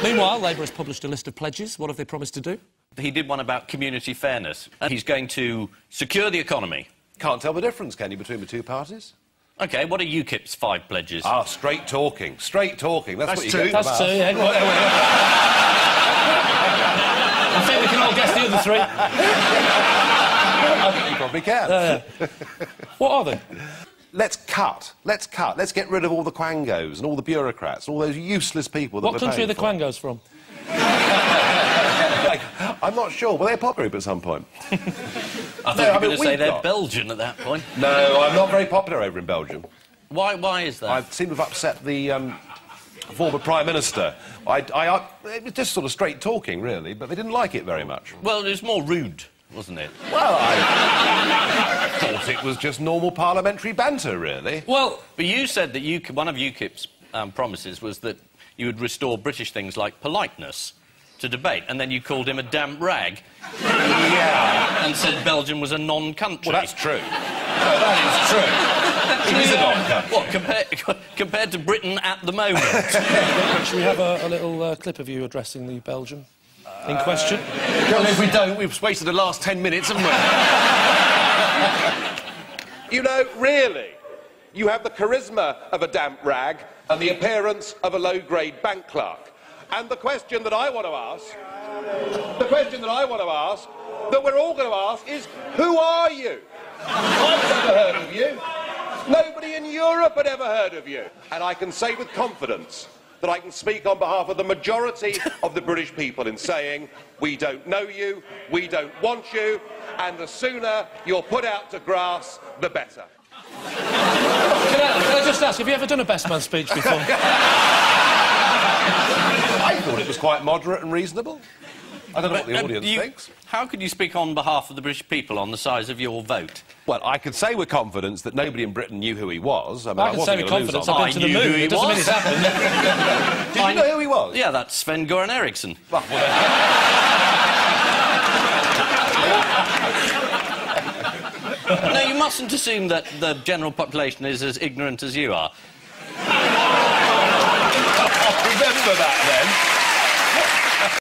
Meanwhile, Labour has published a list of pledges. What have they promised to do? He did one about community fairness. He's going to secure the economy. Can't tell the difference, can you, between the two parties? OK, what are UKIP's 5 pledges? Ah, straight talking. Straight talking. That's what you get. That's 2, yeah. I think we can all guess the other 3. I think you probably can. What are they? Let's cut. Let's cut. Let's get rid of all the quangos and all the bureaucrats, all those useless people that What country are the quangos from? I'm not sure. Were they a pop group at some point? I thought you were going to say they're Belgian at that point. No, I'm not very popular over in Belgium. Why is that? I seem to have upset the former Prime Minister. It was just sort of straight talking, really, but they didn't like it very much. Well, it was more rude, wasn't it? Well, I thought it was just normal parliamentary banter, really. Well, but you said that one of UKIP's promises was that you would restore British things like politeness to debate, and then you called him a damp rag. Yeah. And said Belgium was a non-country. Well, that's true. No, that is true. It is a non-country. What, compared to Britain at the moment? Should we have a little clip of you addressing the Belgian in question? Well, if we don't, we've wasted the last 10 minutes, haven't we? You know, really, you have the charisma of a damp rag and the appearance of a low-grade bank clerk. And the question that I want to ask, that we're all going to ask, is, who are you? I've never heard of you. Nobody in Europe had ever heard of you. And I can say with confidence that I can speak on behalf of the majority of the British people in saying, we don't know you, we don't want you, and the sooner you're put out to grass, the better. Can I just ask, have you ever done a best man speech before? I thought it was quite moderate and reasonable. I don't know what the audience thinks. How could you speak on behalf of the British people on the size of your vote? Well, I could say with confidence that nobody in Britain knew who he was. I mean, I can say with confidence I've been to the moon. It doesn't mean it's happened. Did you know who he was? Yeah, that's Sven-Goran Eriksson. No, you mustn't assume that the general population is as ignorant as you are. Remember that, then.